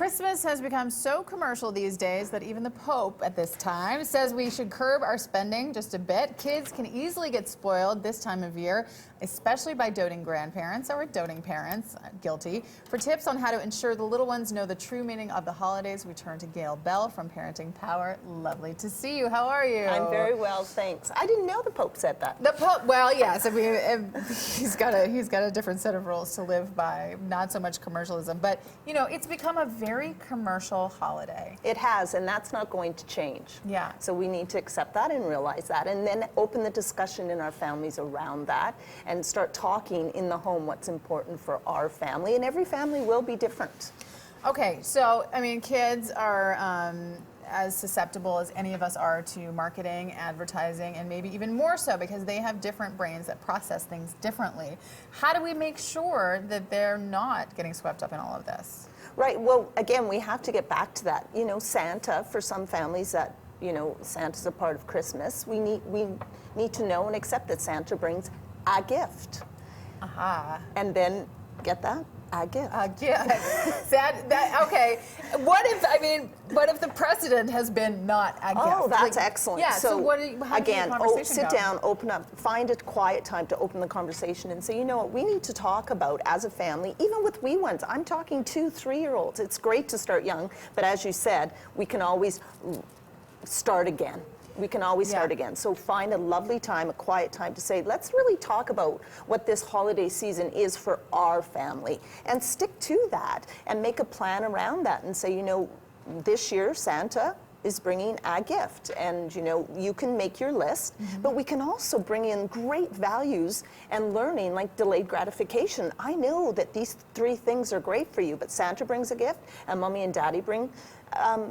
Christmas has become so commercial these days that even the Pope at this time says we should curb our spending just a bit. Kids can easily get spoiled this time of year, especially by doting grandparents or doting parents, guilty. For tips on how to ensure the little ones know the true meaning of the holidays, we turn to Gail Bell from Parenting Power. Lovely to see you. How are you? I'm very well, thanks. I didn't know the Pope said that. The Pope, well, yes. I mean, he's got a different set of rules to live by, not so much commercialism. But, you know, it's become a very commercial holiday. It has, and that's not going to change. Yeah. So we need to accept that and realize that, and then open the discussion in our families around that, and start talking in the home what's important for our family, and every family will be different. Okay, so, I mean, kids are as susceptible as any of us are to marketing, advertising, and maybe even more so because they have different brains that process things differently. How do we make sure that they're not getting swept up in all of this? Right, well, again, we have to get back to that. You know, Santa, for some families that, you know, Santa's a part of Christmas, we need to know and accept that Santa brings a gift. Aha. And then, get that? A gift. A gift. Okay. What if the precedent has been not a gift? Oh, that's excellent. Yeah, so what how again, does the conversation sit go? down, open up, find a quiet time to open the conversation and say, you know what, we need to talk about as a family, even with wee ones. I'm talking 2, 3-year-olds. It's great to start young, but as you said, we can always start again. We can always start again. So find a lovely time, a quiet time to say, let's really talk about what this holiday season is for our family, and stick to that and make a plan around that and say, you know, this year Santa is bringing a gift, and you know, you can make your list, but we can also bring in great values and learning like delayed gratification. I know that these 3 things are great for you, but Santa brings a gift and mommy and daddy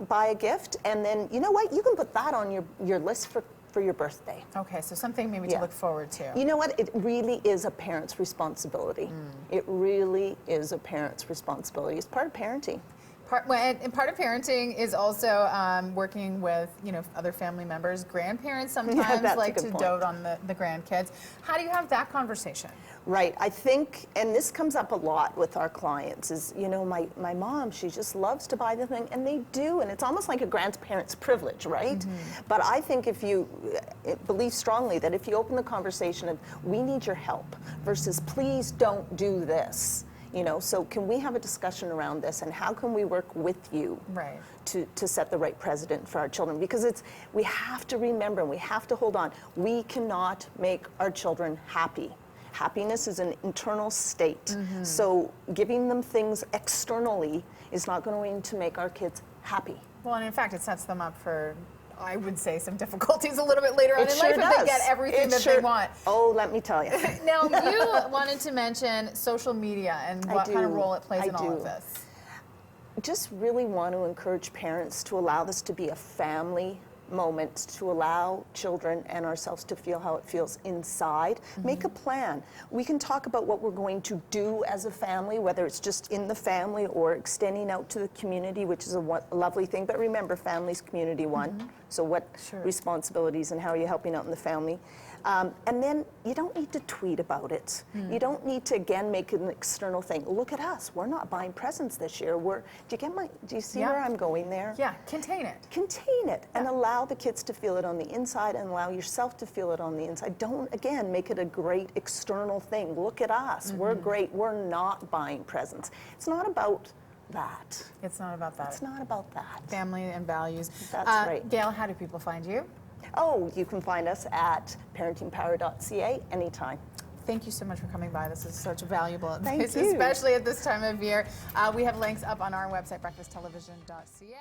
buy a gift, and then you know what, you can put that on your list for your birthday. Okay, so something maybe to look forward to. You know what, it really is a parent's responsibility. It really is a parent's responsibility. It's part of parenting. And part of parenting is also working with, you know, other family members. Grandparents sometimes like to dote on the grandkids. How do you have that conversation? Right, I think, and this comes up a lot with our clients, is, you know, my mom, she just loves to buy the thing, and they do, and it's almost like a grandparent's privilege, right? But I think if you believe strongly that if you open the conversation of, we need your help, versus please don't do this, you know, so can we have a discussion around this, and how can we work with you to set the right precedent for our children? Because we have to remember, and we have to hold on, we cannot make our children happy. Happiness is an internal state. So giving them things externally is not going to make our kids happy. Well, and in fact, it sets them up for, I would say, some difficulties a little bit later on in life does. if they get everything that they want. Oh, let me tell you. Now, you wanted to mention social media and what kind of role it plays in all of this. Just really want to encourage parents to allow this to be a family moment, to allow children and ourselves to feel how it feels inside. Make a plan. We can talk about what we're going to do as a family, whether it's just in the family or extending out to the community, which is a lovely thing. But remember, family's community one. So what responsibilities and how are you helping out in the family? And then you don't need to tweet about it. You don't need to, again, make it an external thing. Look at us. We're not buying presents this year. Do you see where I'm going there? Yeah, contain it. Contain it and allow the kids to feel it on the inside, and allow yourself to feel it on the inside. Don't, again, make it a great external thing. Look at us. We're great. We're not buying presents. It's not about that. It's not about that. It's not about that. Family and values. That's right. Gail, how do people find you? Oh, you can find us at parentingpower.ca anytime. Thank you so much for coming by. This is such valuable advice, Thank you. especially at this time of year. We have links up on our website, breakfasttelevision.ca.